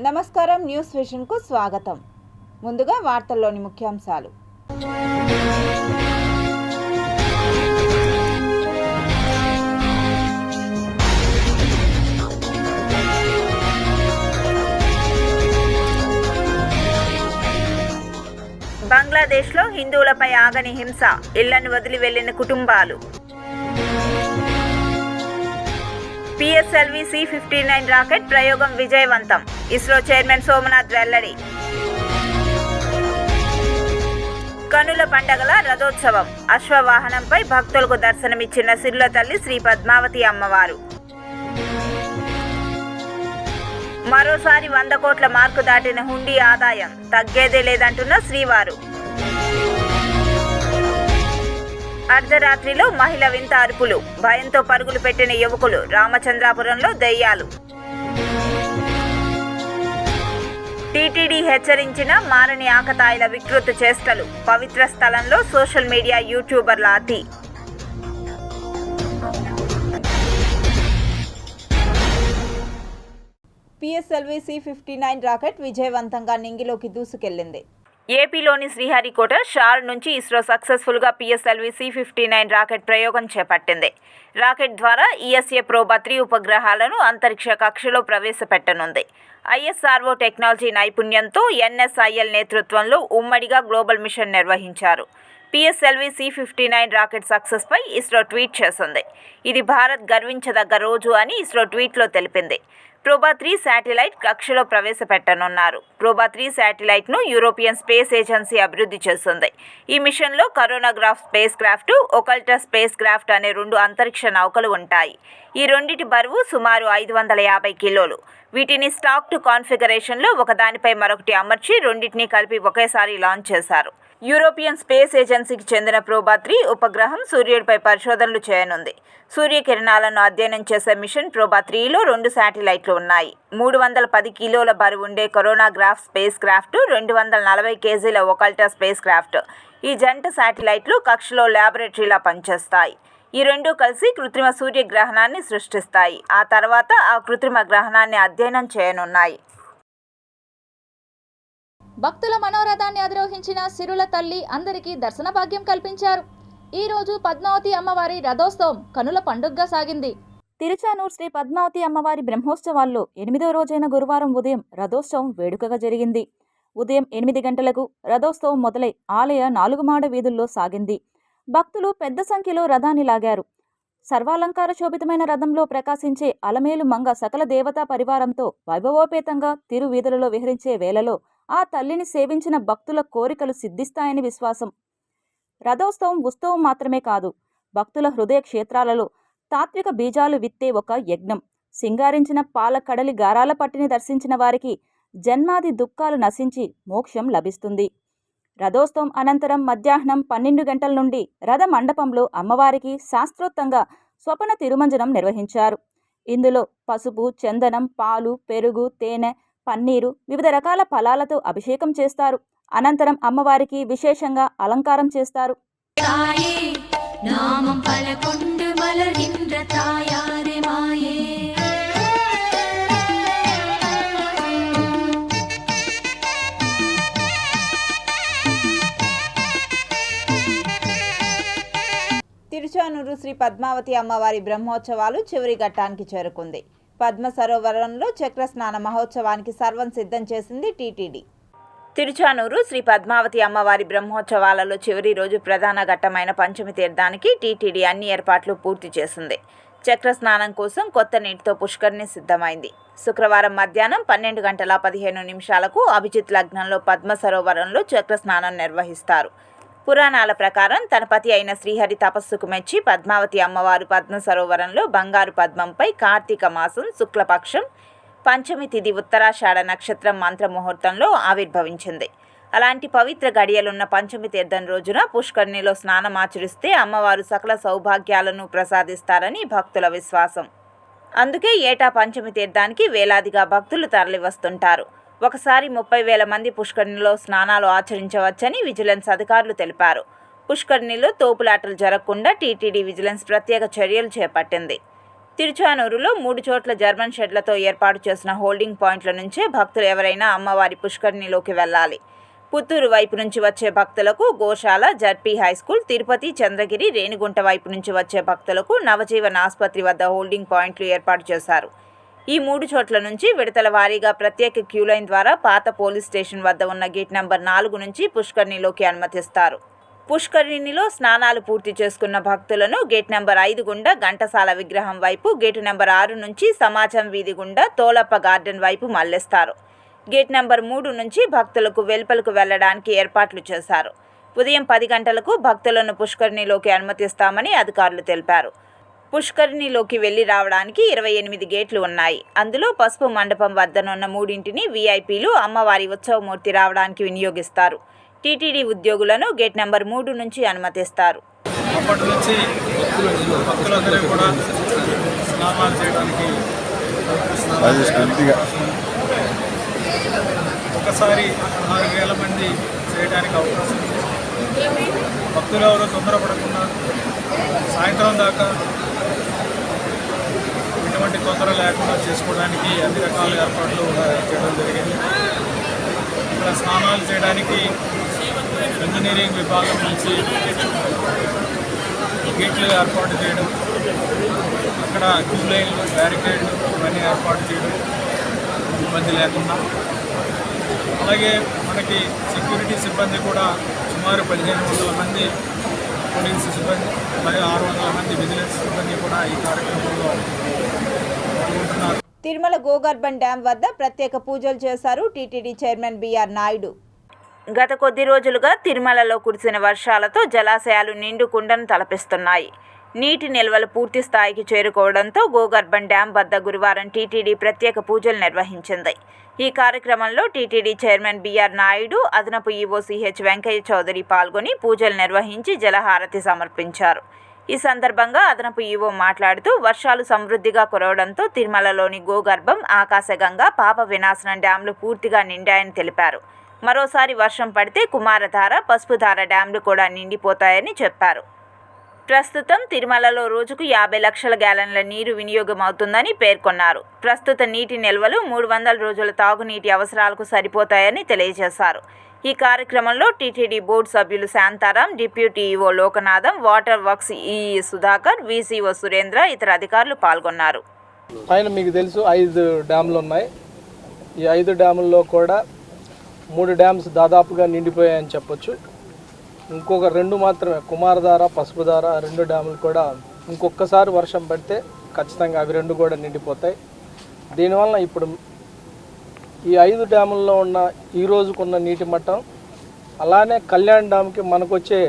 నమస్కారం, న్యూస్ విజన్కు స్వాగతం. ముందుగా వార్తల్లోని ముఖ్యాంశాలు. బంగ్లాదేశ్లో హిందువులపై ఆగని హింస, ఇళ్లను వదిలి వెళ్లిన కుటుంబాలు. PSLV C-59 రాకెట్ ప్రయోగం విజయవంతం, ఇస్రో చైర్మన్ సోమనాథ్ వెల్లడి. కనుల పండగల రథోత్సవం, అశ్వవాహనంపై భక్తులకు దర్శనమిచ్చిన సిరుల తల్లి శ్రీ పద్మావతి అమ్మవారు. మరోసారి 100 కోట్ల మార్కు దాటిన హుండీ ఆదాయం, తగ్గేదే లేదంటున్న శ్రీవారు. అర్ధరాత్రిలో మహిళ వింత అరుపులు, భయంతో పరుగులు పెట్టిన యువకులు, రామచంద్రాపురంలో దెయ్యాలు. టీటీడీ హెచ్చరించిన మారని ఆకతాయిల వికృత చేష్టలు, పవిత్ర స్థలంలో సోషల్ మీడియా యూట్యూబర్ల అతి. PSLV C-59 రాకెట్ విజయవంతంగా నింగిలోకి దూసుకెళ్లింది. ఏపీలోని శ్రీహరికోట షార్ నుంచి ఇస్రో సక్సెస్ఫుల్గా PSLV C-59 రాకెట్ ప్రయోగం చేపట్టింది. రాకెట్ ద్వారా ESA ప్రోబా 3 ఉపగ్రహాలను అంతరిక్ష కక్షలో ప్రవేశపెట్టనుంది. ISRO టెక్నాలజీ నైపుణ్యంతో NSIL నేతృత్వంలో ఉమ్మడిగా గ్లోబల్ మిషన్ నిర్వహించారు. PSLV C-59 రాకెట్ సక్సెస్పై ఇస్రో ట్వీట్ చేసింది. ఇది భారత్ గర్వించదగ్గ రోజు అని ఇస్రో ట్వీట్లో తెలిపింది. ప్రోబా 3 శాటిలైట్ కక్షలో ప్రవేశపెట్టనున్నారు. ప్రోబా 3 శాటిలైట్ను యూరోపియన్ స్పేస్ ఏజెన్సీ అభివృద్ధి చేస్తుంది. ఈ మిషన్లో coronagraph spacecraft, occulter spacecraft అనే 2 అంతరిక్ష నౌకలు ఉంటాయి. ఈ రెండిటి బరువు సుమారు 550 కిలోలు. వీటిని స్టాక్డ్ కాన్ఫిగరేషన్లో ఒకదానిపై మరొకటి అమర్చి రెండింటినీ కలిపి ఒకేసారి లాంచ్ చేశారు. యూరోపియన్ స్పేస్ ఏజెన్సీకి చెందిన ప్రోబా 3 ఉపగ్రహం సూర్యుడిపై పరిశోధనలు చేయనుంది. సూర్యకిరణాలను అధ్యయనం చేసే మిషన్ ప్రోబా 3లో 2 శాటిలైట్లు ఉన్నాయి. 310 కిలోల బరువుండే కరోనాగ్రాఫ్ స్పేస్ క్రాఫ్ట్, 240 కేజీల ఒకల్టా స్పేస్ క్రాఫ్ట్. ఈ జంట శాటిలైట్లు కక్షలో ల్యాబొరేటరీలా పనిచేస్తాయి. ఈ రెండూ కలిసి కృత్రిమ సూర్యగ్రహణాన్ని సృష్టిస్తాయి. ఆ తర్వాత ఆ కృత్రిమ గ్రహణాన్ని అధ్యయనం చేయనున్నాయి. భక్తుల మనోరథాన్ని అధిరోహించిన సిరుల తల్లి అందరికీ దర్శన భాగ్యం కల్పించారు. ఈ రోజు పద్మావతి అమ్మవారి రథోత్సవం కనుల పండుగగా సాగింది. తిరుచానూరు శ్రీ పద్మావతి అమ్మవారి బ్రహ్మోత్సవాల్లో 8వ రోజైన గురువారం ఉదయం రథోత్సవం వేడుకగా జరిగింది. ఉదయం 8 గంటలకు రథోత్సవం మొదలై ఆలయ 4 మాడ వీధుల్లో సాగింది. భక్తులు పెద్ద సంఖ్యలో రథాన్ని లాగారు. సర్వాలంకార శోభితమైన రథంలో ప్రకాశించే అలమేలు మంగ సకల దేవతా పరివారంతో వైభవోపేతంగా తిరు వీధులలో విహరించే వేళలో ఆ తల్లిని సేవించిన భక్తుల కోరికలు సిద్ధిస్తాయని విశ్వాసం. రథోత్సవం ఉత్సవం మాత్రమే కాదు, భక్తుల హృదయ క్షేత్రాలలో తాత్విక బీజాలు విత్తే ఒక యజ్ఞం. సింగారించిన పాల కడలి గారాల పట్టిని దర్శించిన వారికి జన్మాది దుఃఖాలు నశించి మోక్షం లభిస్తుంది. రథోత్సవం అనంతరం మధ్యాహ్నం 12 గంటల నుండి రథ మండపంలో అమ్మవారికి శాస్త్రోక్తంగా స్వపన తిరుమంజనం నిర్వహించారు. ఇందులో పసుపు, చందనం, పాలు, పెరుగు, తేనె, పన్నీరు, వివిధ రకాల ఫలాలతో అభిషేకం చేస్తారు. అనంతరం అమ్మవారికి విశేషంగా అలంకారం చేస్తారు. తిరుచానూరు శ్రీ పద్మావతి అమ్మవారి బ్రహ్మోత్సవాలు చివరి ఘట్టానికి చేరుకుంది. పద్మ సరోవరంలో చక్ర స్నాన మహోత్సవానికి సర్వం సిద్ధం చేసింది టీటీడీ. తిరుచానూరు శ్రీ పద్మావతి అమ్మవారి బ్రహ్మోత్సవాలలో చివరి రోజు ప్రధాన ఘట్టమైన పంచమి తీర్థానికి టీటీడీ అన్ని ఏర్పాట్లు పూర్తి చేసింది. చక్ర స్నానం కోసం కొత్త నీటితో పుష్కరిణి సిద్ధమైంది. శుక్రవారం మధ్యాహ్నం 12:15 అభిజిత్ లగ్నంలో పద్మ సరోవరంలో చక్ర స్నానం నిర్వహిస్తారు. పురాణాల ప్రకారం తన పతి అయిన శ్రీహరి తపస్సుకు మెచ్చి పద్మావతి అమ్మవారు పద్మ సరోవరంలో బంగారు పద్మంపై కార్తీక మాసం శుక్లపక్షం పంచమి తిథి ఉత్తరాషాఢ నక్షత్రం మంత్రముహూర్తంలో ఆవిర్భవించింది. అలాంటి పవిత్ర గడియలున్న పంచమి తీర్థం రోజున పుష్కరిణిలో స్నానం ఆచరిస్తే అమ్మవారు సకల సౌభాగ్యాలను ప్రసాదిస్తారని భక్తుల విశ్వాసం. అందుకే ఏటా పంచమి తీర్థానికి వేలాదిగా భక్తులు తరలివస్తుంటారు. ఒకసారి 30,000 మంది పుష్కరిణిలో స్నానాలు ఆచరించవచ్చని విజిలెన్స్ అధికారులు తెలిపారు. పుష్కరిణిలో తోపులాటలు జరగకుండా టీటీడీ విజిలెన్స్ ప్రత్యేక చర్యలు చేపట్టింది. తిరుచానూరులో 3 చోట్ల జర్మన్ షెడ్లతో ఏర్పాటు చేసిన హోల్డింగ్ పాయింట్ల నుంచే భక్తులు ఎవరైనా అమ్మవారి పుష్కరిణిలోకి వెళ్ళాలి. పుత్తూరు వైపు నుంచి వచ్చే భక్తులకు గోశాల, జడ్పీ హైస్కూల్, తిరుపతి, చంద్రగిరి, రేణిగుంట వైపు నుంచి వచ్చే భక్తులకు నవజీవన్ ఆసుపత్రి వద్ద హోల్డింగ్ పాయింట్లు ఏర్పాటు చేశారు. ఈ 3 చోట్ల నుంచి విడతల వారీగా ప్రత్యేక క్యూలైన్ ద్వారా పాత పోలీస్ స్టేషన్ వద్ద ఉన్న గేట్ నంబర్ 4 నుంచి పుష్కరిణిలోకి అనుమతిస్తారు. పుష్కరిణిలో స్నానాలు పూర్తి చేసుకున్న భక్తులను గేట్ నెంబర్ 5 గుండా ఘంటసాల విగ్రహం వైపు, గేటు నెంబర్ 6 నుంచి సమాజం వీధి గుండా తోలప్ప గార్డెన్ వైపు మళ్లిస్తారు. గేట్ నెంబర్ 3 నుంచి భక్తులకు వెలుపలకు వెళ్లడానికి ఏర్పాట్లు చేశారు. ఉదయం 10 గంటలకు భక్తులను పుష్కరిణిలోకి అనుమతిస్తామని అధికారులు తెలిపారు. పుష్కరిణిలోకి వెళ్లి రావడానికి 28 గేట్లు ఉన్నాయి. అందులో పసుపు మండపం వద్దనున్న 3ంటిని వీఐపీలు అమ్మవారి ఉత్సవమూర్తి రావడానికి వినియోగిస్తారు. టీటీడీ ఉద్యోగులను గేట్ నెంబర్ 3 నుంచి అనుమతిస్తారు. అప్పటి నుంచి భక్తులందరూ కూడా స్నానాలు చేయడానికి ఒకసారి 6,000 మంది చేయడానికి అవకాశం ఉంది. భక్తులు ఎవరో తొందరపడకుండా సాయంత్రం దాకా ఎటువంటి తొందర లేకుండా చేసుకోవడానికి అన్ని రకాల ఏర్పాట్లు చేయడం జరిగింది. ఇక్కడ స్నానాలు చేయడానికి ఇంజనీరింగ్ విభాగం నుంచి గేట్లు ఏర్పాటు చేయడం, అక్కడ క్యూ లైన్లు, బ్యారికేడ్లు ఇవన్నీ ఏర్పాటు చేయడం ఇబ్బంది లేకుండా, అలాగే మనకి సెక్యూరిటీ సిబ్బంది కూడా సుమారు 1,500 మంది పోలీసు సిబ్బంది, అలాగే 600 మంది విజిలెన్స్ సిబ్బంది కూడా ఈ కార్యక్రమంలో పాల్గొంటున్నారు. తిరుమల గోగర్భన్ డ్యాం వద్ద ప్రత్యేక పూజలు చేశారు టీటీడీ చైర్మన్ బిఆర్ నాయుడు. గత కొద్ది రోజులుగా తిరుమలలో కురిసిన వర్షాలతో జలాశయాలు నిండు కుండను తలపిస్తున్నాయి. నీటి నిల్వలు పూర్తి స్థాయికి చేరుకోవడంతో గోగర్భన్ డ్యాం వద్ద గురువారం టీటీడీ ప్రత్యేక పూజలు నిర్వహించింది. ఈ కార్యక్రమంలో టీటీడీ చైర్మన్ బిఆర్ నాయుడు, అదనపు ఈవో సిహెచ్ వెంకయ్య చౌదరి పాల్గొని పూజలు నిర్వహించి జలహారతి సమర్పించారు. ఈ సందర్భంగా అదనపు ఈవో మాట్లాడుతూ వర్షాలు సమృద్ధిగా కురవడంతో తిరుమలలోని గోగర్భం, ఆకాశగంగా, పాప వినాశనం డ్యాంలు పూర్తిగా నిండాయని తెలిపారు. మరోసారి వర్షం పడితే కుమారధార, పసుపుధార డ్యాంలు కూడా నిండిపోతాయని చెప్పారు. ప్రస్తుతం తిరుమలలో రోజుకు 50 లక్షల గ్యాలన్ల నీరు వినియోగం అవుతుందని పేర్కొన్నారు. ప్రస్తుత నీటి నిల్వలు 300 రోజుల తాగునీటి అవసరాలకు సరిపోతాయని తెలియజేశారు. ఈ కార్యక్రమంలో టీటీడీ బోర్డు సభ్యులు Shantaram, deputy EO Lokanatham, water works EE Sudhakar, VCO Surendra, ఇతర అధికారులు పాల్గొన్నారు. పైన మీకు తెలుసు 5 డ్యాములు ఉన్నాయి. ఈ 5 డ్యాముల్లో కూడా 3 డ్యామ్స్ దాదాపుగా నిండిపోయాయని చెప్పొచ్చు. ఇంకొక 2 మాత్రమే, కుమారధార, పసుపుధార 2 డ్యాములు కూడా ఇంకొకసారి వర్షం పడితే ఖచ్చితంగా అవి 2 కూడా నిండిపోతాయి. దీనివల్ల ఇప్పుడు ఈ 5 డ్యాముల్లో ఉన్న ఈ రోజుకున్న నీటి మట్టం, అలానే కళ్యాణ్ డ్యామ్కి మనకొచ్చే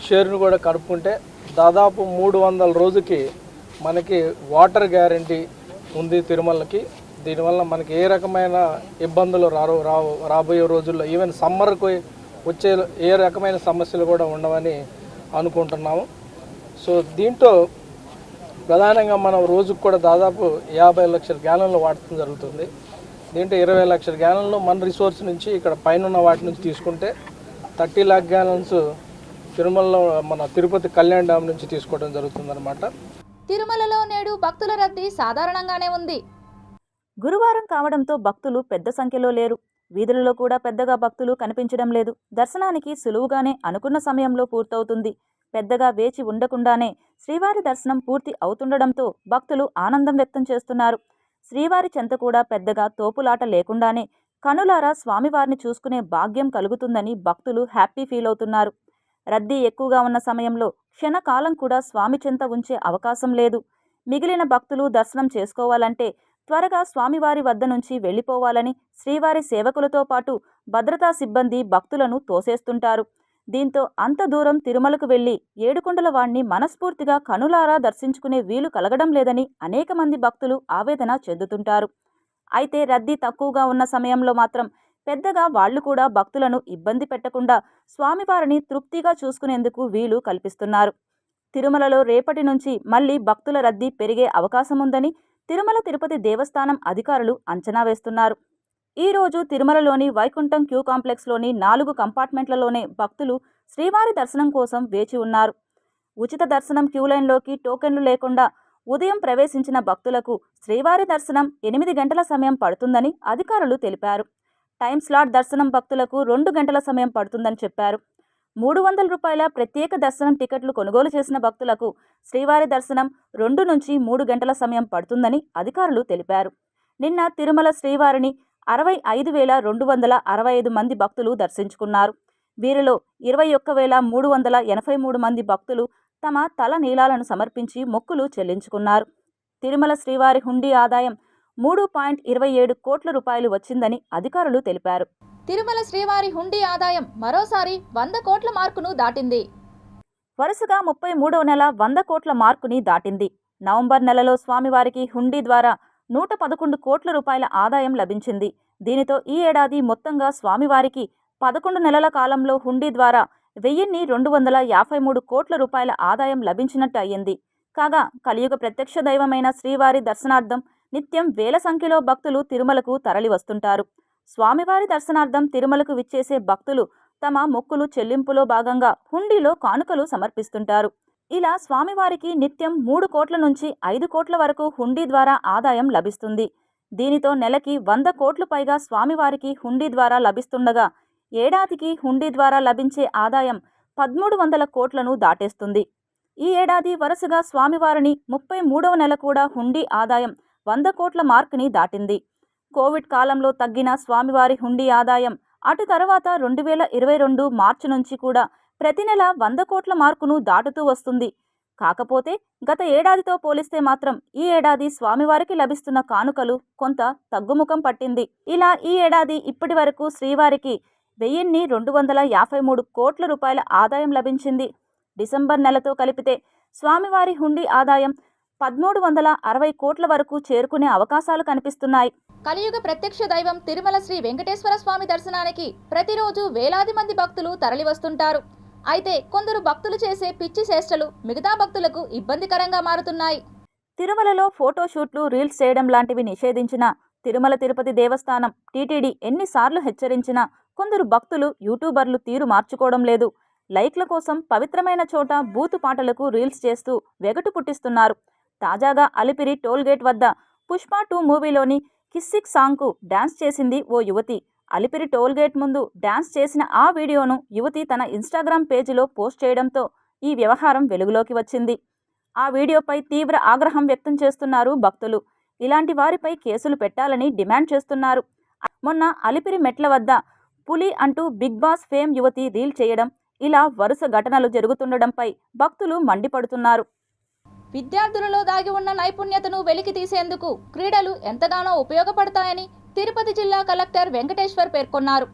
షేర్ను కూడా కలుపుకుంటే దాదాపు 300 రోజుకి మనకి వాటర్ గ్యారంటీ ఉంది తిరుమలకి. దీనివల్ల మనకి ఏ రకమైన ఇబ్బందులు రాబోయే రోజుల్లో, ఈవెన్ సమ్మర్కి వచ్చే ఏ రకమైన సమస్యలు కూడా ఉండవని అనుకుంటున్నాము. సో దీంట్లో ప్రధానంగా మనం రోజుకు కూడా దాదాపు 50 లక్షల గ్యాలన్లు వాడటం జరుగుతుంది. దీంట్లో 20 లక్షల గ్యాలన్లు మన రిసోర్స్ నుంచి, ఇక్కడ పైన వాటి నుంచి తీసుకుంటే 30 లాక్ గ్యాలన్స్ తిరుమలలో మన తిరుపతి కళ్యాణ్ డ్యామ్ నుంచి తీసుకోవడం జరుగుతుందన్నమాట. తిరుమలలో నేడు భక్తుల రద్దీ సాధారణంగానే ఉంది. గురువారం కావడంతో భక్తులు పెద్ద సంఖ్యలో లేరు. వీధులలో కూడా పెద్దగా భక్తులు కనిపించడం లేదు. దర్శనానికి సులువుగానే అనుకున్న సమయంలో పూర్తవుతుంది. పెద్దగా వేచి ఉండకుండానే శ్రీవారి దర్శనం పూర్తి అవుతుండడంతో భక్తులు ఆనందం వ్యక్తం చేస్తున్నారు. శ్రీవారి చెంత కూడా పెద్దగా తోపులాట లేకుండానే కనులారా స్వామివారిని చూసుకునే భాగ్యం కలుగుతుందని భక్తులు హ్యాపీ ఫీల్ అవుతున్నారు. రద్దీ ఎక్కువగా ఉన్న సమయంలో క్షణకాలం కూడా స్వామి చెంత ఉంచే అవకాశం లేదు. మిగిలిన భక్తులు దర్శనం చేసుకోవాలంటే త్వరగా స్వామివారి వద్ద నుంచి వెళ్లిపోవాలని శ్రీవారి సేవకులతో పాటు భద్రతా సిబ్బంది భక్తులను తోసేస్తుంటారు. దీంతో అంత దూరం తిరుమలకు వెళ్లి ఏడుకొండల వాణ్ణి మనస్ఫూర్తిగా కనులారా దర్శించుకునే వీలు కలగడం లేదని అనేక మంది భక్తులు ఆవేదన చెందుతుంటారు. అయితే రద్దీ తక్కువగా ఉన్న సమయంలో మాత్రం పెద్దగా వాళ్లు కూడా భక్తులను ఇబ్బంది పెట్టకుండా స్వామివారిని తృప్తిగా చూసుకునేందుకు వీలు కల్పిస్తున్నారు. తిరుమలలో రేపటి నుంచి మళ్లీ భక్తుల రద్దీ పెరిగే అవకాశముందని తిరుమల తిరుపతి దేవస్థానం అధికారులు అంచనా వేస్తున్నారు. ఈ రోజు తిరుమలలోని వైకుంఠం క్యూ కాంప్లెక్స్లోని 4 కంపార్ట్మెంట్లలోనే భక్తులు శ్రీవారి దర్శనం కోసం వేచి ఉన్నారు. ఉచిత దర్శనం క్యూలైన్లోకి టోకెన్లు లేకుండా ఉదయం ప్రవేశించిన భక్తులకు శ్రీవారి దర్శనం 8 గంటల సమయం పడుతుందని అధికారులు తెలిపారు. టైం స్లాట్ దర్శనం భక్తులకు 2 గంటల సమయం పడుతుందని చెప్పారు. 300 రూపాయల ప్రత్యేక దర్శనం టికెట్లు కొనుగోలు చేసిన భక్తులకు శ్రీవారి దర్శనం 2 నుంచి 3 గంటల సమయం పడుతుందని అధికారులు తెలిపారు. నిన్న తిరుమల శ్రీవారిని 65,265 మంది భక్తులు దర్శించుకున్నారు. వీరిలో 21,383 మంది భక్తులు తమ తల నీలాలను సమర్పించి మొక్కులు చెల్లించుకున్నారు. తిరుమల శ్రీవారి హుండీ ఆదాయం 3.27 కోట్ల రూపాయలు వచ్చిందని అధికారులు తెలిపారు. తిరుమల శ్రీవారి హుండీ ఆదాయం మరోసారి 100 కోట్ల మార్కును దాటింది. వరుసగా 33వ నెల 100 కోట్ల మార్కుని దాటింది. నవంబర్ నెలలో స్వామివారికి హుండీ ద్వారా 111 కోట్ల రూపాయల ఆదాయం లభించింది. దీనితో ఈ ఏడాది మొత్తంగా స్వామివారికి 11 నెలల కాలంలో హుండీ ద్వారా 1,253 కోట్ల రూపాయల ఆదాయం లభించినట్టు అయ్యింది. కాగా కలియుగ ప్రత్యక్ష దైవమైన శ్రీవారి దర్శనార్థం నిత్యం వేల సంఖ్యలో భక్తులు తిరుమలకు తరలి వస్తుంటారు. స్వామివారి దర్శనార్థం తిరుమలకు విచ్చేసే భక్తులు తమ మొక్కులు చెల్లింపులో భాగంగా హుండీలో కానుకలు సమర్పిస్తుంటారు. ఇలా స్వామివారికి నిత్యం 3 కోట్ల నుంచి 5 కోట్ల వరకు హుండీ ద్వారా ఆదాయం లభిస్తుంది. దీనితో నెలకి 100 కోట్లు పైగా స్వామివారికి హుండీ ద్వారా లభిస్తుండగా ఏడాదికి హుండీ ద్వారా లభించే ఆదాయం 1,300 కోట్లను దాటేస్తుంది. ఈ ఏడాది వరుసగా స్వామివారిని 33వ నెల కూడా హుండీ ఆదాయం 100 కోట్ల మార్కుని దాటింది. కోవిడ్ కాలంలో తగ్గిన స్వామివారి హుండీ ఆదాయం అటు తర్వాత 2022 మార్చి నుంచి కూడా ప్రతి నెల 100 కోట్ల మార్కును దాటుతూ వస్తుంది. కాకపోతే గత ఏడాదితో పోలిస్తే మాత్రం ఈ ఏడాది స్వామివారికి లభిస్తున్న కానుకలు కొంత తగ్గుముఖం పట్టింది. ఇలా ఈ ఏడాది ఇప్పటి వరకు శ్రీవారికి 1,253 కోట్ల రూపాయల ఆదాయం లభించింది. డిసెంబర్ నెలతో కలిపితే స్వామివారి హుండీ ఆదాయం 1,360 కోట్ల వరకు చేరుకునే అవకాశాలు కనిపిస్తున్నాయి. కలియుగ ప్రత్యక్ష దైవం తిరుమల శ్రీ వెంకటేశ్వర స్వామి దర్శనానికి ప్రతిరోజు వేలాది మంది భక్తులు తరలివస్తుంటారు. అయితే కొందరు భక్తులు చేసే పిచ్చి చేష్టలు మిగతా భక్తులకు ఇబ్బందికరంగా మారుతున్నాయి. తిరుమలలో ఫోటోషూట్లు, రీల్స్ చేయడం లాంటివి నిషేధించిన తిరుమల తిరుపతి దేవస్థానం టీటీడీ ఎన్నిసార్లు హెచ్చరించినా కొందరు భక్తులు, యూట్యూబర్లు తీరు మార్చుకోవడం లేదు. లైక్ల కోసం పవిత్రమైన చోట బూతు పాటలకు రీల్స్ చేస్తూ వెగటు పుట్టిస్తున్నారు. తాజాగా అలిపిరి టోల్గేట్ వద్ద పుష్ప 2 మూవీలోని కిస్సిక్ సాంగ్కు డాన్స్ చేసింది ఓ యువతి. అలిపిరి టోల్గేట్ ముందు డాన్స్ చేసిన ఆ వీడియోను యువతి తన ఇన్స్టాగ్రామ్ పేజీలో పోస్ట్ చేయడంతో ఈ వ్యవహారం వెలుగులోకి వచ్చింది. ఆ వీడియోపై తీవ్ర ఆగ్రహం వ్యక్తం చేస్తున్నారు భక్తులు. ఇలాంటి వారిపై కేసులు పెట్టాలని డిమాండ్ చేస్తున్నారు. మొన్న అలిపిరి మెట్ల వద్ద పులి అంటూ బిగ్ బాస్ ఫేమ్ యువతి రీల్ చేయడం, ఇలా వరుస ఘటనలు జరుగుతుండడంపై భక్తులు మండిపడుతున్నారు. విద్యార్థులలో దాగి ఉన్న నైపుణ్యతను వెలికి తీసేందుకు క్రీడలు ఎంతగానో ఉపయోగపడతాయని తిరుపతి జిల్లా కలెక్టర్ వెంకటేశ్వర్ పేర్కొన్నారు.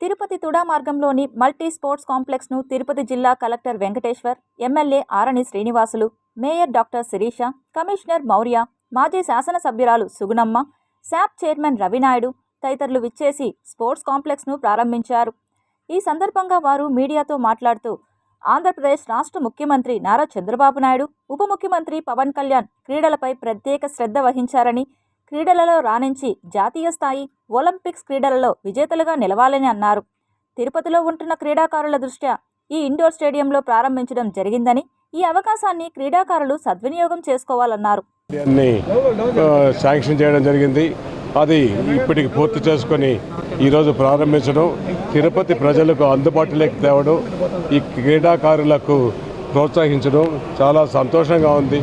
తిరుపతి తుడా మార్గంలోని మల్టీ స్పోర్ట్స్ కాంప్లెక్స్ను తిరుపతి జిల్లా collector Venkateshwar, MLA Arani Srinivasulu, mayor doctor Sirisha, commissioner Maurya, మాజీ శాసనసభ్యురాలు సుగుణమ్మ, శాప్ చైర్మన్ రవినాయుడు తదితరులు విచ్చేసి స్పోర్ట్స్ కాంప్లెక్స్ను ప్రారంభించారు. ఈ సందర్భంగా వారు మీడియాతో మాట్లాడుతూ ఆంధ్రప్రదేశ్ రాష్ట్ర ముఖ్యమంత్రి నారా చంద్రబాబు నాయుడు, ఉప ముఖ్యమంత్రి పవన్ కళ్యాణ్ క్రీడలపై ప్రత్యేక శ్రద్ధ వహించారని, క్రీడలలో రాణించి జాతీయ స్థాయి, ఒలింపిక్స్ క్రీడలలో విజేతలుగా నిలవాలని అన్నారు. తిరుపతిలో ఉంటున్న క్రీడాకారుల దృష్ట్యా ఈ ఇండోర్ స్టేడియంలో ప్రారంభించడం జరిగిందని, ఈ అవకాశాన్ని క్రీడాకారులు సద్వినియోగం చేసుకోవాలన్నారు. శాంక్షన్ చేయడం జరిగింది. అది ఇప్పటికి పూర్తి చేసుకొని ఈరోజు ప్రారంభించడం, తిరుపతి ప్రజలకు అందుబాటులోకి తేవడం, ఈ క్రీడాకారులకు ప్రోత్సహించడం చాలా సంతోషంగా ఉంది.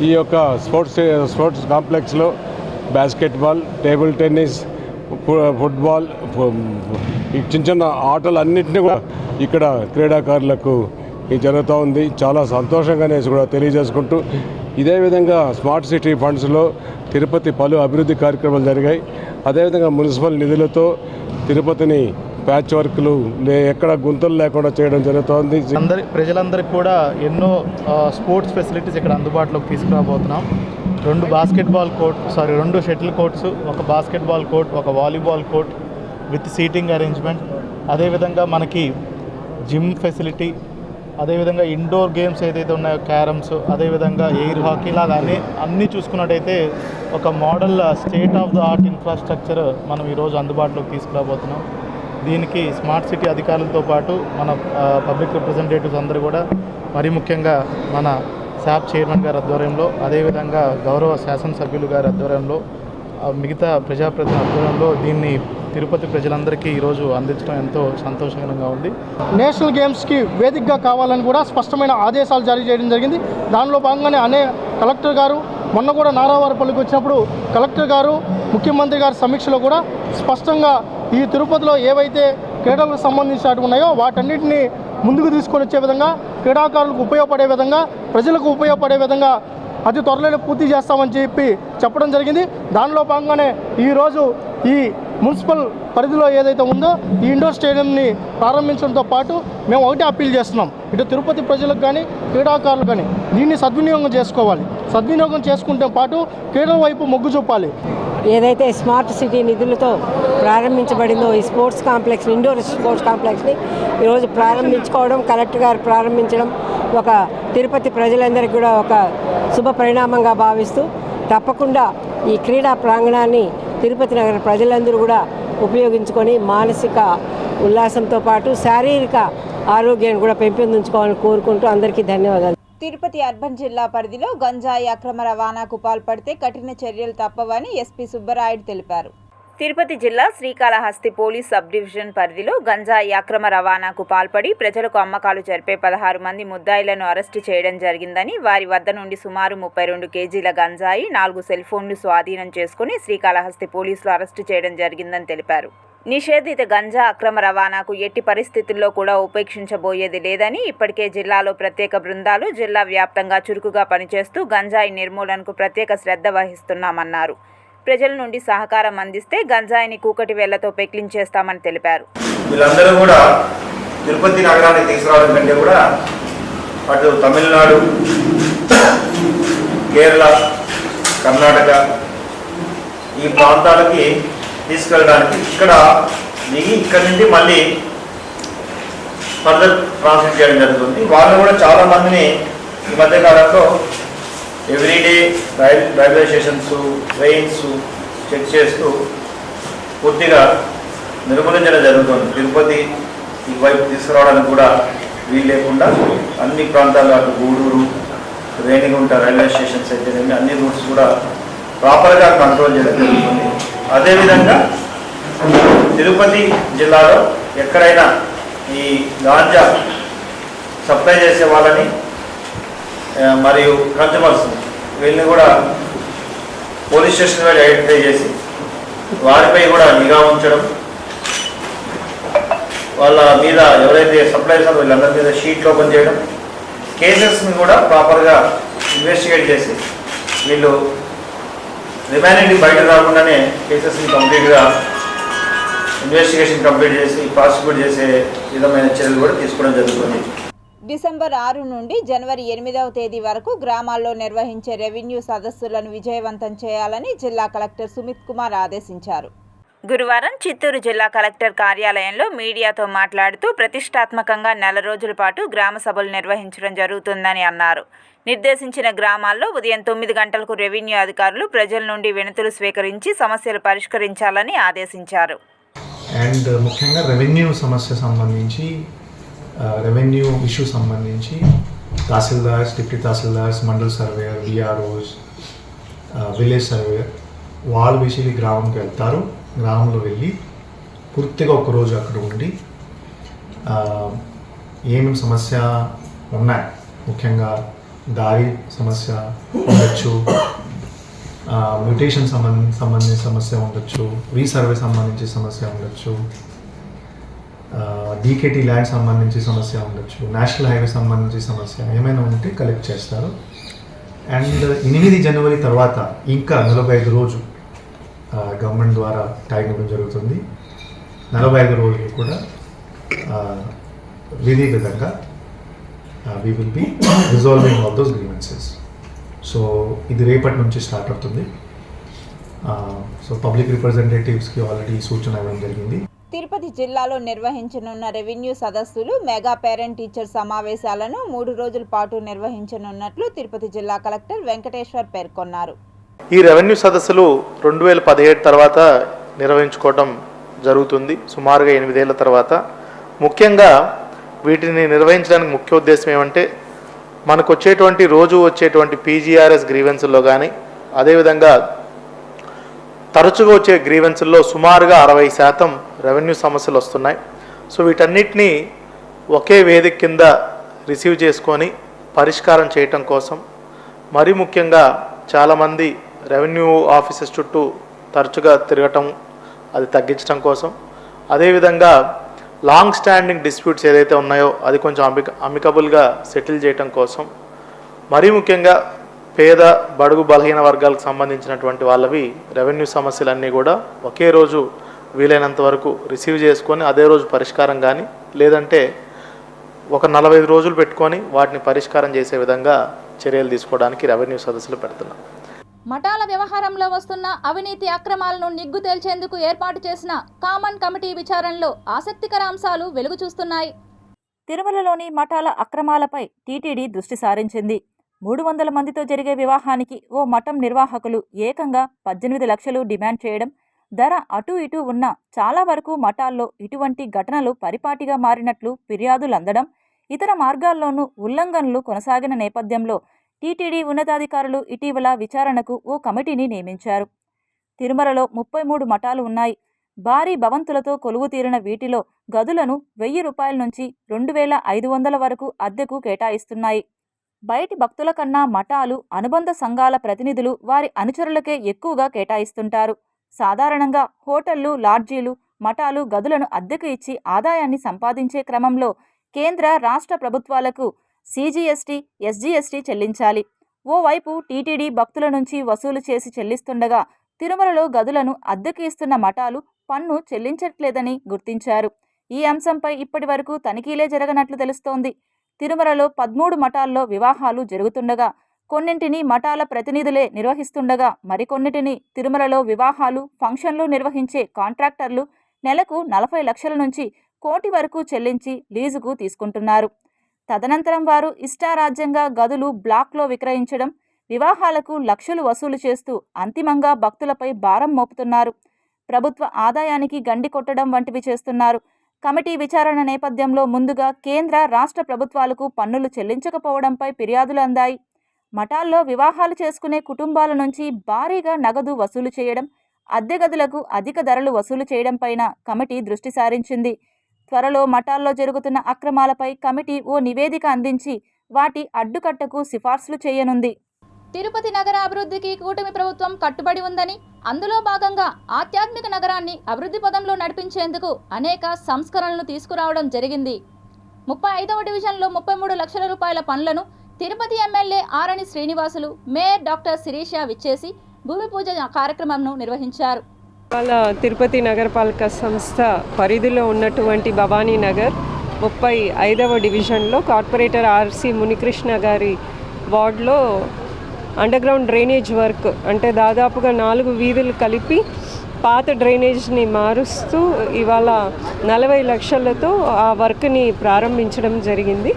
ఈ యొక్క స్పోర్ట్స్ కాంప్లెక్స్లో బాస్కెట్బాల్, టేబుల్ టెన్నిస్, ఫుట్బాల్, ఈ చిన్న చిన్న ఆటలన్నింటినీ కూడా ఇక్కడ క్రీడాకారులకు జరుగుతూ ఉంది. చాలా సంతోషంగానే కూడా తెలియజేసుకుంటూ, ఇదే విధంగా స్మార్ట్ సిటీ ఫండ్స్లో తిరుపతి పలు అభివృద్ధి కార్యక్రమాలు జరిగాయి. అదేవిధంగా మున్సిపల్ నిధులతో తిరుపతిని ప్యాచ్ వర్క్లు ఎక్కడ గుంతలు లేకుండా చేయడం జరుగుతోంది. ప్రజలందరికీ కూడా ఎన్నో స్పోర్ట్స్ ఫెసిలిటీస్ ఇక్కడ అందుబాటులోకి తీసుకురాబోతున్నాం. 2 షటిల్ కోర్ట్స్, ఒక బాస్కెట్బాల్ కోర్ట్, ఒక volleyball court with seating arrangement, అదేవిధంగా మనకి జిమ్ ఫెసిలిటీ, అదేవిధంగా ఇండోర్ గేమ్స్ ఏదైతే ఉన్నాయో క్యారమ్స్, అదేవిధంగా ఎయిర్ హాకీ లాగా అన్నీ చూసుకున్నట్టయితే ఒక model state of the art infrastructure మనం ఈరోజు అందుబాటులోకి తీసుకురాబోతున్నాం. దీనికి స్మార్ట్ సిటీ అధికారులతో పాటు మన పబ్లిక్ రిప్రజెంటేటివ్స్ అందరూ కూడా, మరీ ముఖ్యంగా మన శాప్ చైర్మన్ గారి ఆధ్వర్యంలో, అదేవిధంగా గౌరవ శాసనసభ్యులు గారి ఆధ్వర్యంలో, మిగతా ప్రజాప్రతినిధుల ఆధ్వర్యంలో దీన్ని తిరుపతి ప్రజలందరికీ ఈరోజు అందించడం ఎంతో సంతోషకరంగా ఉంది. నేషనల్ గేమ్స్కి వేదికగా కావాలని కూడా స్పష్టమైన ఆదేశాలు జారీ చేయడం జరిగింది. దానిలో భాగంగానే కలెక్టర్ గారు మొన్న కూడా నారావారిపల్లికి వచ్చినప్పుడు కలెక్టర్ గారు, ముఖ్యమంత్రి గారి సమీక్షలో కూడా స్పష్టంగా ఈ తిరుపతిలో ఏవైతే క్రీడలకు సంబంధించినట్టు ఉన్నాయో వాటన్నిటిని ముందుకు తీసుకొని వచ్చే విధంగా, క్రీడాకారులకు ఉపయోగపడే విధంగా, ప్రజలకు ఉపయోగపడే విధంగా అతి త్వరలోనే పూర్తి చేస్తామని చెప్పడం జరిగింది. దానిలో భాగంగానే ఈరోజు ఈ మున్సిపల్ పరిధిలో ఏదైతే ఉందో ఈ ఇండోర్ స్టేడియంని ప్రారంభించడంతో పాటు మేము ఒకటే అప్పీల్ చేస్తున్నాం, ఇటు తిరుపతి ప్రజలకు కానీ క్రీడాకారులకు కానీ దీన్ని సద్వినియోగం చేసుకోవాలి. సద్వినియోగం చేసుకుంటే పాటు క్రీడల వైపు మొగ్గు చూపాలి. ఏదైతే స్మార్ట్ సిటీ నిధులతో ప్రారంభించబడిందో ఈ స్పోర్ట్స్ కాంప్లెక్స్, ఇండోర్ స్పోర్ట్స్ కాంప్లెక్స్ని ఈరోజు ప్రారంభించుకోవడం, కలెక్టర్ గారు ప్రారంభించడం ఒక తిరుపతి ప్రజలందరికీ కూడా ఒక శుభ పరిణామంగా భావిస్తూ తప్పకుండా ఈ క్రీడా ప్రాంగణాన్ని తిరుపతి నగర ప్రజలందరూ కూడా ఉపయోగించుకొని మానసిక ఉల్లాసంతో పాటు శారీరక ఆరోగ్యాన్ని కూడా పెంపొందించుకోవాలని కోరుకుంటూ అందరికీ ధన్యవాదాలు. తిరుపతి అర్బన్ జిల్లా పరిధిలో గంజాయి అక్రమ రవాణాకు పాల్పడితే కఠిన చర్యలు తప్పవని ఎస్పీ సుబ్బరాయుడు తెలిపారు. తిరుపతి జిల్లా శ్రీకాళహస్తి పోలీస్ సబ్ డివిజన్ పరిధిలో గంజాయి అక్రమ రవాణాకు పాల్పడి ప్రజలకు అమ్మకాలు జరిపే 16 మంది ముద్దాయిలను అరెస్టు చేయడం జరిగిందని, వారి వద్ద నుండి సుమారు 32 కేజీల గంజాయి, 4 సెల్ ఫోన్లు స్వాధీనం చేసుకుని శ్రీకాళహస్తి పోలీసులు అరెస్టు చేయడం జరిగిందని తెలిపారు. నిషేధిత గంజా అక్రమ రవాణాకు ఎట్టి పరిస్థితుల్లో కూడా ఉపేక్షించబోయేది లేదని, ఇప్పటికే జిల్లాలో ప్రత్యేక బృందాలు జిల్లా వ్యాప్తంగా చురుకుగా పనిచేస్తూ గంజాయి నిర్మూలనకు ప్రత్యేక శ్రద్ధ వహిస్తున్నామన్నారు. ప్రజల నుండి సహకారం అందిస్తే గంజాయిని కూకటి వేళ్లతో పెకిలించేస్తామని తెలిపారు. వీళ్ళందరూ కూడా తిరుపతి నగరానికి తీసుకురావడం కంటే కూడా అటు తమిళనాడు, కేరళ, కర్ణాటక ఈ ప్రాంతాలకి తీసుకెళ్ళడానికి ఇక్కడ దిగి ఇక్కడి నుండి మళ్ళీ ఫర్దర్ ట్రాన్స్ఫర్ చేయడం జరుగుతుంది. వాళ్ళు కూడా చాలామందిని ఈ మధ్యకాలంలో everyday railway stations, trains check చేస్తూ పూర్తిగా నిర్మూలించడం జరుగుతుంది. తిరుపతి ఈ వైపు తీసుకురావడానికి కూడా వీలు లేకుండా అన్ని ప్రాంతాల్లో అటు గూడూరు, రేణిగుంట రైల్వే స్టేషన్స్ అయితే అన్ని రూట్స్ కూడా ప్రాపర్గా కంట్రోల్ చేయడం జరుగుతుంది. అదేవిధంగా తిరుపతి జిల్లాలో ఎక్కడైనా ఈ గాంజా సప్లై చేసే వాళ్ళని మరియు కన్జ్యూమర్స్ వీళ్ళని కూడా పోలీస్ స్టేషన్ మీద ఐడెంటిఫై చేసి వారిపై కూడా నిఘా ఉంచడం, వాళ్ళ మీద ఎవరైతే సప్లైస్ ఉన్నారో వీళ్ళందరి మీద షీట్లు ఓపెన్ చేయడం, కేసెస్ని కూడా ప్రాపర్గా ఇన్వెస్టిగేట్ చేసి వీళ్ళు రిమైనింగ్ బయట రాకుండానే కేసెస్ని కంప్లీట్గా ఇన్వెస్టిగేషన్ కంప్లీట్ చేసి ప్రాసిక్యూట్ చేసే విధమైన చర్యలు కూడా తీసుకోవడం జరుగుతుంది. డిసెంబర్ 6 నుండి జనవరి 8వ తేదీ వరకు గ్రామాల్లో నిర్వహించే రెవెన్యూ సదస్సులను విజయవంతం చేయాలని జిల్లా కలెక్టర్ సుమిత్ కుమార్ ఆదేశించారు. గురువారం చిత్తూరు జిల్లా కలెక్టర్ కార్యాలయంలో మీడియాతో మాట్లాడుతూ ప్రతిష్టాత్మకంగా 4 రోజుల పాటు గ్రామ సభలు నిర్వహించడం జరుగుతుందని అన్నారు. నిర్దేశించిన గ్రామాల్లో ఉదయం 9 గంటలకు రెవెన్యూ అధికారులు ప్రజల నుండి వినతులు స్వీకరించి సమస్యలు పరిష్కరించాలని ఆదేశించారు. అండ్ ముఖ్యంగా రెవెన్యూ సమస్య సంబంధించి, రెవెన్యూ ఇష్యూ సంబంధించి tahsildars, deputy tahsildars, mandal surveyor, VROs, village surveyor వాళ్ళు బేసిక్లీ గ్రామంకి వెళ్తారు. గ్రామంలో వెళ్ళి పూర్తిగా ఒకరోజు అక్కడ ఉండి ఏమేమి సమస్య ఉన్నాయి, ముఖ్యంగా దారి సమస్య ఉండొచ్చు, మ్యూటేషన్ సంబంధించిన సమస్య ఉండొచ్చు, రీసర్వే సంబంధించి సమస్య ఉండొచ్చు, డీకేటీ ల్యాండ్ సంబంధించి సమస్య ఉండొచ్చు, నేషనల్ హైవే సంబంధించి సమస్య ఏమైనా ఉంటే కలెక్ట్ చేస్తారు. అండ్ 8 జనవరి తర్వాత ఇంకా 45 రోజు గవర్నమెంట్ ద్వారా టైం ఇవ్వడం జరుగుతుంది. 45 రోజులు కూడా విధి విధంగా we will be resolving all those grievances. So ఇది రేపటి నుంచి స్టార్ట్ అవుతుంది. సో పబ్లిక్ రిప్రజెంటేటివ్స్కి ఆల్రెడీ సూచన ఇవ్వడం జరిగింది. తిరుపతి జిల్లాలో నిర్వహించనున్న రెవెన్యూ సదస్సులు, మెగా పేరెంట్ టీచర్ సమావేశాలను 3 రోజుల పాటు నిర్వహించనున్నట్లు తిరుపతి జిల్లా కలెక్టర్ వెంకటేశ్వర్ పేర్కొన్నారు. ఈ రెవెన్యూ సదస్సులు 2017 తర్వాత నిర్వహించుకోవడం జరుగుతుంది, సుమారుగా 8 ఏళ్ల తర్వాత. ముఖ్యంగా వీటిని నిర్వహించడానికి ముఖ్య ఉద్దేశం ఏమంటే మనకు రోజు వచ్చేటువంటి పీజీఆర్ఎస్ గ్రీవెన్స్లో కానీ అదేవిధంగా తరచుగా వచ్చే గ్రీవెన్స్ల్లో సుమారుగా 60% రెవెన్యూ సమస్యలు వస్తున్నాయి. సో వీటన్నిటినీ ఒకే వేదిక కింద రిసీవ్ చేసుకొని పరిష్కారం చేయటం కోసం, మరీ ముఖ్యంగా చాలామంది రెవెన్యూ ఆఫీసెస్ చుట్టూ తరచుగా తిరగటం అది తగ్గించడం కోసం, అదేవిధంగా లాంగ్ స్టాండింగ్ డిస్ప్యూట్స్ ఏదైతే ఉన్నాయో అది కొంచెం అమికబుల్గా సెటిల్ చేయటం కోసం, మరీ ముఖ్యంగా పేద బడుగు బలహీన వర్గాలకు సంబంధించినటువంటి వాళ్ళవి రెవెన్యూ సమస్యలన్నీ కూడా ఒకే రోజు వీలైనంత వరకు రిసీవ్ చేసుకొని అదే రోజు పరిష్కారం కానీ, లేదంటే ఒక 45 రోజులు పెట్టుకొని వాటిని పరిష్కారం చేసే విధంగా చర్యలు తీసుకోవడానికి రెవెన్యూ సదస్సులు పెడుతున్నాం. మఠాల వ్యవహారంలో వస్తున్న అవినీతి అక్రమాలను నిగ్గు తేల్చేందుకు ఏర్పాటు చేసిన కామన్ కమిటీ విచారణలో ఆసక్తికర అంశాలు వెలుగు చూస్తున్నాయి. తిరుమలలోని మఠాల అక్రమాలపై టీటీడీ దృష్టి సారించింది. 300 మందితో జరిగే వివాహానికి ఓ మఠం నిర్వాహకులు ఏకంగా 18 లక్షలు డిమాండ్ చేయడం, ధర అటూ ఇటూ ఉన్న చాలా వరకు మఠాల్లో ఇటువంటి ఘటనలు పరిపాటిగా మారినట్లు ఫిర్యాదులు అందడం, ఇతర మార్గాల్లోనూ ఉల్లంఘనలు కొనసాగిన నేపథ్యంలో టీటీడీ ఉన్నతాధికారులు ఇటీవల విచారణకు ఓ కమిటీని నియమించారు. తిరుమలలో 33 మఠాలు ఉన్నాయి. భారీ భవంతులతో కొలువు తీరిన వీటిలో గదులను 1000 రూపాయల నుంచి 2500 వరకు అద్దెకు కేటాయిస్తున్నాయి. బయటి భక్తుల కన్నా మఠాలు, అనుబంధ సంఘాల ప్రతినిధులు వారి అనుచరులకే ఎక్కువగా కేటాయిస్తుంటారు. సాధారణంగా హోటళ్లు, లాడ్జీలు, మఠాలు గదులను అద్దెకు ఇచ్చి ఆదాయాన్ని సంపాదించే క్రమంలో కేంద్ర, రాష్ట్ర ప్రభుత్వాలకు CGST, SGST చెల్లించాలి. ఓవైపు టీటీడీ భక్తుల నుంచి వసూలు చేసి చెల్లిస్తుండగా తిరుమలలో గదులను అద్దెకు ఇస్తున్న మఠాలు పన్ను చెల్లించట్లేదని గుర్తించారు. ఈ అంశంపై ఇప్పటి వరకు తనిఖీలే జరగనట్లు తెలుస్తోంది. తిరుమలలో 13 మఠాల్లో వివాహాలు జరుగుతుండగా కొన్నింటిని మఠాల ప్రతినిధులే నిర్వహిస్తుండగా మరికొన్నిటిని తిరుమలలో వివాహాలు, ఫంక్షన్లు నిర్వహించే కాంట్రాక్టర్లు నెలకు 40 లక్షల నుంచి 1 కోటి వరకు చెల్లించి లీజుకు తీసుకుంటున్నారు. తదనంతరం వారు ఇష్టారాజ్యంగా గదులు బ్లాక్లో విక్రయించడం, వివాహాలకు లక్షలు వసూలు చేస్తూ అంతిమంగా భక్తులపై భారం మోపుతున్నారు. ప్రభుత్వ ఆదాయానికి గండి కొట్టడం వంటివి చేస్తున్నారు. కమిటీ విచారణ నేపథ్యంలో ముందుగా కేంద్ర, రాష్ట్ర ప్రభుత్వాలకు పన్నులు చెల్లించకపోవడంపై ఫిర్యాదులు అందాయి. మఠాల్లో వివాహాలు చేసుకునే కుటుంబాల నుంచి భారీగా నగదు వసూలు చేయడం, అద్దె గదులకు అధిక ధరలు వసూలు చేయడంపైన కమిటీ దృష్టి సారించింది. త్వరలో మఠాల్లో జరుగుతున్న అక్రమాలపై కమిటీ ఓ నివేదిక అందించి వాటి అడ్డుకట్టకు సిఫార్సులు చేయనుంది. తిరుపతి నగర అభివృద్ధికి కూటమి ప్రభుత్వం కట్టుబడి ఉందని, అందులో భాగంగా ఆధ్యాత్మిక నగరాన్ని అభివృద్ధి పదంలో నడిపించేందుకు అనేక సంస్కరణలు తీసుకురావడం జరిగింది. 35వ డివిజన్లో 33 లక్షల రూపాయల పనులను Tirupati MLA Arani Srinivasulu, mayor doctor Sirisha విచ్చేసి భూమి పూజ కార్యక్రమంను నిర్వహించారు. ఇవాళ తిరుపతి నగరపాలక సంస్థ పరిధిలో ఉన్నటువంటి భవానీ నగర్ 35వ డివిజన్లో కార్పొరేటర్ ఆర్సి మునికృష్ణ గారి వార్డులో అండర్గ్రౌండ్ డ్రైనేజ్ వర్క్, అంటే దాదాపుగా 4 వీధులు కలిపి పాత డ్రైనేజ్ని మారుస్తూ ఇవాళ 40 లక్షలతో ఆ వర్క్ని ప్రారంభించడం జరిగింది.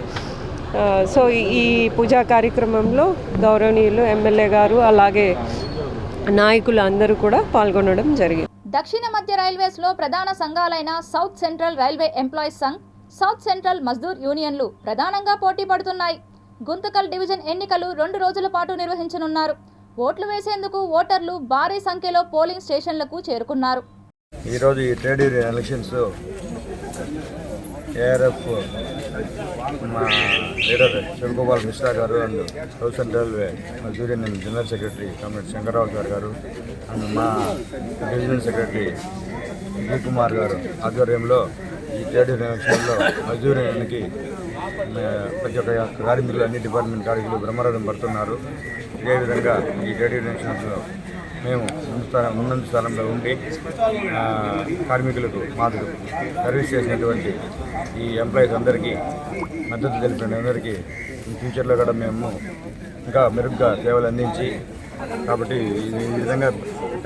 సో ఈ పూజా కార్యక్రమంలో గౌరవనీయులు ఎమ్మెల్యే గారు అలాగే నాయకులు అందరూ కూడా పాల్గొనడం జరిగింది. దక్షిణ మధ్య రైల్వేస్లో ప్రధాన సంఘాలైన south central railway employees Sangh, south central Mazdoor యూనియన్లు ప్రధానంగా పోటీ పడుతున్నాయి. గుంతకల్ డివిజన్ ఎన్నికలు 2 రోజుల పాటు నిర్వహించనున్నారు. ఓట్లు వేసేందుకు ఓటర్లు భారీ సంఖ్యలో పోలింగ్ స్టేషన్లకు చేరుకున్నారు. ఈరోజు ఈ ట్రేడ్ యూనియన్ ఎలక్షన్స్ ఏఆర్ఎఫ్ మా లీడర్ శివగోపాల్ మిశ్రా గారు and south central railway Mazdoor union general secretary comrade Shankarrao sir గారు అండ్ మా డివిజనల్ సెక్రటరీ విజయ్ కుమార్ గారు ఆధ్వర్యంలో ఈ ట్రేడ్ యూనియన్ ఎలక్షన్లో మజ్దూర్ యూనియన్కి ప్రతి ఒక్క కార్మికులు, అన్ని డిపార్ట్మెంట్ కార్మికులు బ్రహ్మరథం పడుతున్నారు. ఇదే విధంగా ఈ ట్రేడ్ యూనియన్ ఎలక్షన్స్లో మేము ముందు స్థానంలో ఉండి కార్మికులకు మాకు సర్వీస్ చేసినటువంటి ఈ ఎంప్లాయీస్ అందరికీ మద్దతు తెలిపిన అందరికీ ఈ ఫ్యూచర్లో కూడా మేము ఇంకా మెరుగ్గా సేవలు అందించి కాబట్టి ఈ విధంగా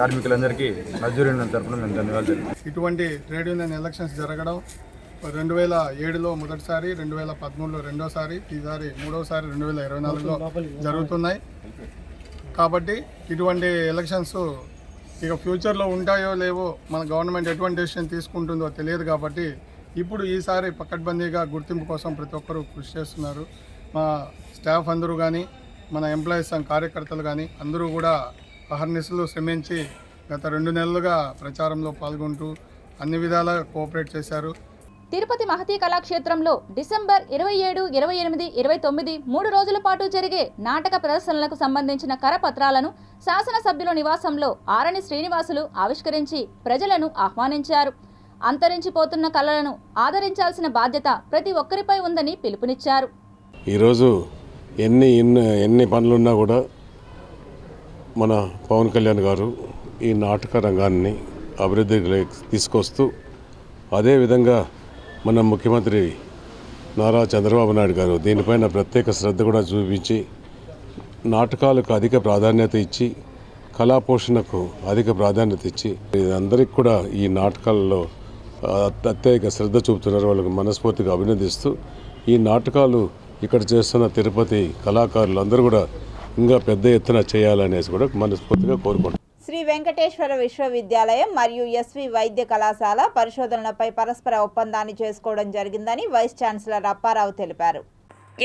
కార్మికులందరికీ మజ్దూర్ యూనియన్ తరఫున మేము ధన్యవాదాలు తెలుపుతున్నాం. ఇటువంటి ట్రేడ్ యూనియన్ ఎలక్షన్స్ జరగడం 2007లో మొదటిసారి, 2013లో రెండోసారి, ఈసారి మూడోసారి 2024లో జరుగుతున్నాయి. కాబట్టి ఇటువంటి ఎలక్షన్స్ ఇక ఫ్యూచర్లో ఉంటాయో లేవో, మన గవర్నమెంట్ ఎటువంటి డెసిషన్ తీసుకుంటుందో తెలియదు. కాబట్టి ఇప్పుడు ఈసారి పకడ్బందీగా గుర్తింపు కోసం ప్రతి ఒక్కరూ కృషి చేస్తున్నారు. మా స్టాఫ్ అందరూ కానీ మన ఎంప్లాయీస్ కార్యకర్తలు కానీ అందరూ కూడా అహర్నిశలు శ్రమించి గత 2 నెలలుగా ప్రచారంలో పాల్గొంటూ అన్ని విధాలా కోఆపరేట్ చేశారు. తిరుపతి మహతీ కళాక్షేత్రంలో డిసెంబర్ 27, 28, 29 3 రోజుల పాటు జరిగే నాటక ప్రదర్శనలకు సంబంధించిన కరపత్రాలను శాసనసభ్యుల నివాసంలో ఆరణి శ్రీనివాసులు ఆవిష్కరించి ప్రజలను ఆహ్వానించారు. అంతరించిపోతున్న కళలను ఆదరించాల్సిన బాధ్యత ప్రతి ఒక్కరిపై ఉందని పిలుపునిచ్చారు. ఈరోజు ఎన్ని పనులున్నా కూడా మన పవన్ కళ్యాణ్ గారు ఈ నాటక రంగాన్ని అభివృద్ధికి తీసుకొస్తూ అదేవిధంగా మన ముఖ్యమంత్రి నారా చంద్రబాబు నాయుడు గారు దీనిపైన ప్రత్యేక శ్రద్ధ కూడా చూపించి నాటకాలకు అధిక ప్రాధాన్యత ఇచ్చి కళా పోషణకు అధిక ప్రాధాన్యత ఇచ్చి అందరికి కూడా ఈ నాటకాలలో అత్యధిక శ్రద్ధ చూపుతున్నారు. వాళ్ళకు మనస్ఫూర్తిగా అభినందిస్తూ ఈ నాటకాలు ఇక్కడ చేస్తున్న తిరుపతి కళాకారులు అందరూ కూడా ఇంకా పెద్ద ఎత్తున చేయాలనేసి కూడా మనస్ఫూర్తిగా కోరుకుంటున్నాను. శ్రీ వెంకటేశ్వర విశ్వవిద్యాలయం మరియు ఎస్వి వైద్య కళాశాల పరిశోధనలపై పరస్పర ఒప్పందాన్ని చేసుకోవడం జరిగిందని వైస్ ఛాన్సలర్ అప్పారావు తెలిపారు.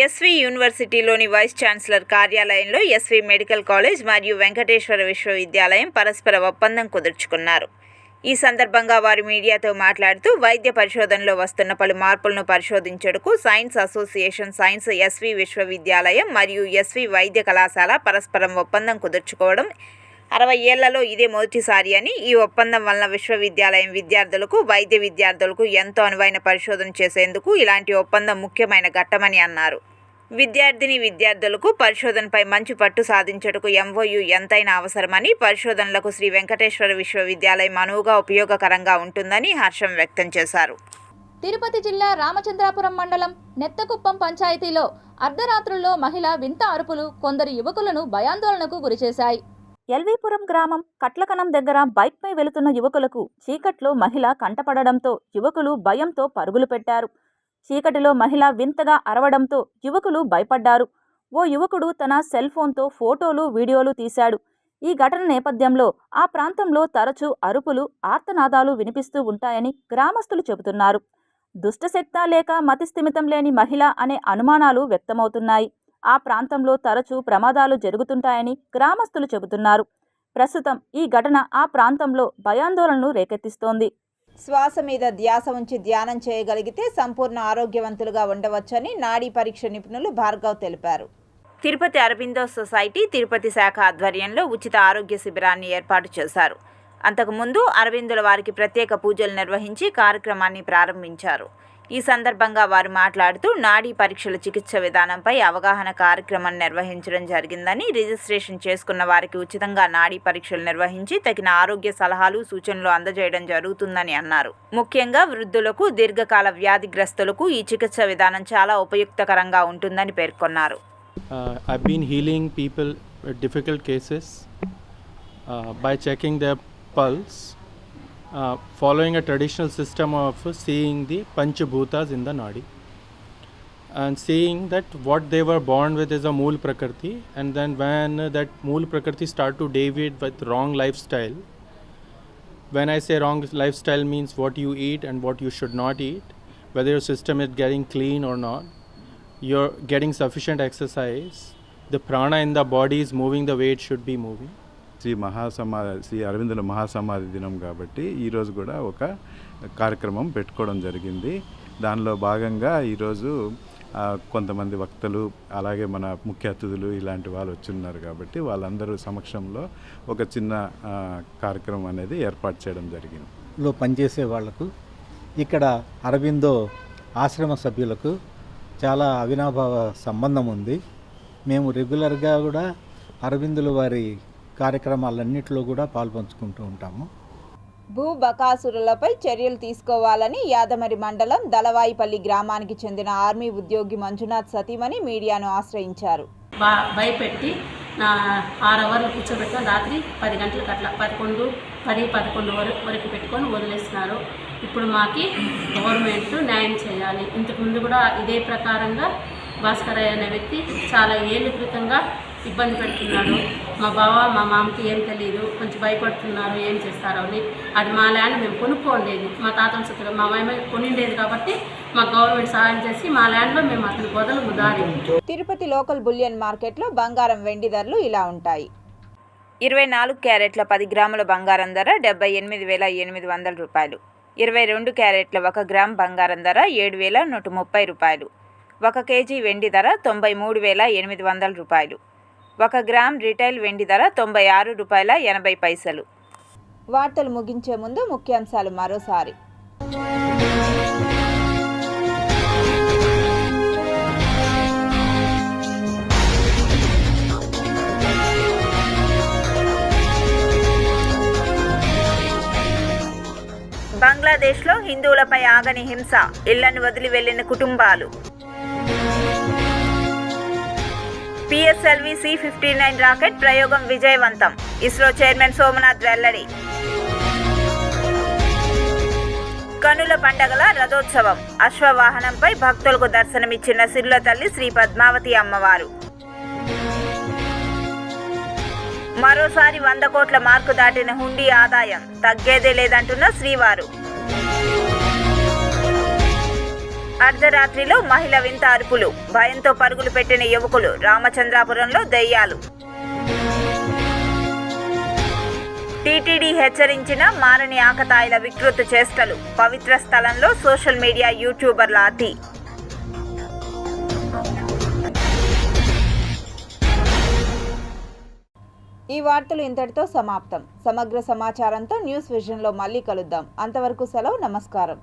ఎస్వి యూనివర్సిటీలోని వైస్ ఛాన్సలర్ కార్యాలయంలో ఎస్వి మెడికల్ కాలేజ్ మరియు వెంకటేశ్వర విశ్వవిద్యాలయం పరస్పర ఒప్పందం కుదుర్చుకున్నారు. ఈ సందర్భంగా వారు మీడియాతో మాట్లాడుతూ వైద్య పరిశోధనలో వస్తున్న పలు మార్పులను పరిశోధించేందుకు సైన్స్ అసోసియేషన్ సైన్స్ ఎస్వి విశ్వవిద్యాలయం మరియు ఎస్వి వైద్య కళాశాల పరస్పరం ఒప్పందం కుదుర్చుకోవడం 60 ఏళ్లలో ఇదే మొదటిసారి అని, ఈ ఒప్పందం వలన విశ్వవిద్యాలయం విద్యార్థులకు వైద్య విద్యార్థులకు ఎంతో అనువైన పరిశోధన చేసేందుకు ఇలాంటి ఒప్పందం ముఖ్యమైన ఘట్టమని అన్నారు. విద్యార్థులకు పరిశోధనపై మంచి పట్టు సాధించుటకు MOU ఎంతైనా అవసరమని, పరిశోధనలకు శ్రీ వెంకటేశ్వర విశ్వవిద్యాలయం అనువుగా ఉపయోగకరంగా ఉంటుందని హర్షం వ్యక్తం చేశారు. తిరుపతి జిల్లా రామచంద్రాపురం మండలం నెత్తకుప్పం పంచాయతీలో అర్ధరాత్రుల్లో మహిళ వింత అరుపులు కొందరు యువకులను భయాందోళనకు గురిచేశాయి. ఎల్వీపురం గ్రామం కట్లకనం దగ్గర బైక్పై వెళుతున్న యువకులకు చీకట్లో మహిళ కంటపడడంతో యువకులు భయంతో పరుగులు పెట్టారు. చీకటిలో మహిళ వింతగా అరవడంతో యువకులు భయపడ్డారు. ఓ యువకుడు తన సెల్ ఫోన్తో ఫోటోలు వీడియోలు తీశాడు. ఈ ఘటన నేపథ్యంలో ఆ ప్రాంతంలో తరచూ అరుపులు ఆర్తనాదాలు వినిపిస్తూ ఉంటాయని గ్రామస్తులు చెబుతున్నారు. దుష్టశక్తా లేక మతిస్థిమితం లేని మహిళ అనే అనుమానాలు వ్యక్తమవుతున్నాయి. ఆ ప్రాంతంలో తరచూ ప్రమాదాలు జరుగుతుంటాయని గ్రామస్తులు చెబుతున్నారు. ప్రస్తుతం ఈ ఘటన ఆ ప్రాంతంలో భయాందోళనను రేకెత్తిస్తోంది. శ్వాస మీద ధ్యాస ఉంచి ధ్యానం చేయగలిగితే సంపూర్ణ ఆరోగ్యవంతులుగా ఉండవచ్చని నాడీ పరీక్ష నిపుణులు భార్గవ్ తెలిపారు. తిరుపతి అరబిందో సొసైటీ తిరుపతి శాఖ ఆధ్వర్యంలో ఉచిత ఆరోగ్య శిబిరాన్ని ఏర్పాటు చేశారు. అంతకుముందు అరవిందుల వారికి ప్రత్యేక పూజలు నిర్వహించి కార్యక్రమాన్ని ప్రారంభించారు. ఈ సందర్భంగా వారు మాట్లాడుతూ నాడీ పరీక్షల చికిత్స విధానంపై అవగాహన కార్యక్రమం నిర్వహించడం జరిగిందని, రిజిస్ట్రేషన్ చేసుకున్న వారికి ఉచితంగా నాడీ పరీక్షలు నిర్వహించి తగిన ఆరోగ్య సలహాలు సూచనలు అందజేయడం జరుగుతుందని అన్నారు. ముఖ్యంగా వృద్ధులకు, దీర్ఘకాల వ్యాధిగ్రస్తులకు ఈ చికిత్స విధానం చాలా ఉపయుక్తకరంగా ఉంటుందని పేర్కొన్నారు. I've been healing people with difficult cases by checking their pulse. Following a traditional system of seeing the Panchabhutas in the Nadi and seeing that what they were born with is a Mool Prakriti, and then when that Mool Prakriti start to deviate with wrong lifestyle, when I say wrong lifestyle means what you eat and what you should not eat, whether your system is getting clean or not, you're getting sufficient exercise, the prana in the body is moving the way it should be moving. Shri అరవిందుల మహాసమాధి దినం కాబట్టి ఈరోజు కూడా ఒక కార్యక్రమం పెట్టుకోవడం జరిగింది. దానిలో భాగంగా ఈరోజు కొంతమంది వక్తలు అలాగే మన ముఖ్య అతిథులు ఇలాంటి వాళ్ళు వచ్చున్నారు కాబట్టి వాళ్ళందరూ సమక్షంలో ఒక చిన్న కార్యక్రమం అనేది ఏర్పాటు చేయడం జరిగింది. లో పనిచేసే వాళ్లకు ఇక్కడ అరవిందో ఆశ్రమ సభ్యులకు చాలా అవినాభావ సంబంధం ఉంది. మేము రెగ్యులర్గా కూడా అరవిందుల వారి కార్యక్రమాలన్నింటిలో కూడా పాల్పంచుకుంటూ ఉంటాము. భూ బకాసురులపై చర్యలు తీసుకోవాలని యాదమరి మండలం దళవాయిపల్లి గ్రామానికి చెందిన ఆర్మీ ఉద్యోగి మంజునాథ్ సతీమణి మీడియాను ఆశ్రయించారు. భయపెట్టి 6 అవర్లు కూర్చోబెట్టుకొని రాత్రి 10 గంటలకు అట్లా 11 వరకు పెట్టుకొని వదిలేస్తున్నారు. ఇప్పుడు మాకి గవర్నమెంట్ న్యాయం చేయాలి. ఇంతకుముందు కూడా ఇదే ప్రకారంగా భాస్కరయ్య అనే వ్యక్తి చాలా ఏళ్ళ క్రితంగా ఇబ్బంది పెడుతున్నాడు. మా బావ మా మామకి ఏం తెలియదు, కొంచెం భయపడుతున్నారు ఏం చేస్తారో అని. అది మా ల్యాండ్ మేము కొనుక్కోలేదు, మా తాతల సుఖంగా మా మామ కొనిండేది కాబట్టి మా గవర్నమెంట్ సహాయం చేసి మా ల్యాండ్లో మేము అతని వదలు దారి. తిరుపతి లోకల్ బులియన్ మార్కెట్లో బంగారం వెండి ధరలు ఇలా ఉంటాయి. 24 క్యారెట్ల 10 గ్రాముల బంగారం ధర 78,800 రూపాయలు. 22 క్యారెట్ల 1 గ్రామ్ బంగారం ధర 7,130 రూపాయలు. 1 కేజీ వెండి ధర 93,800 రూపాయలు. 1 గ్రామ్ రిటైల్ వెండి ధర 96 రూపాయల 80 పైసలు. వార్తలు ముగించే ముందు ముఖ్యాంశాలు మరోసారి. బంగ్లాదేశ్లో హిందువులపై ఆగని హింస, ఇళ్లను వదిలి వెళ్లిన కుటుంబాలు. PSLV C-59 రాకెట్ ప్రయోగం విజయవంతం, ఇస్రో చైర్మన్ సోమనాథ్ వెల్లడి. కనుల పండగల రథోత్సవం, అశ్వవాహనంపై భక్తులకు దర్శనమిచ్చిన సిరుల తల్లి శ్రీ పద్మావతి అమ్మవారు. మరోసారి 100 కోట్ల మార్కు దాటిన హుండీ ఆదాయం, తగ్గేదే లేదంటున్న శ్రీవారు. అర్ధరాత్రిలో మహిళ వింత అరుపులు, భయంతో పరుగులు పెట్టిన యువకులు, రామచంద్రాపురంలో దెయ్యాలు. టీటీడీ హెచ్చరించిన మారని ఆకతాయిల వికృత చేష్టలు, పవిత్ర స్థలంలో సోషల్ మీడియా యూట్యూబర్ల అతి. ఈ వార్తలు ఇంతటితో సమాప్తం. సమగ్ర సమాచారంతో న్యూస్ విజన్లో మళ్ళీ కలుద్దాం. అంతవరకు సెలవు, నమస్కారం.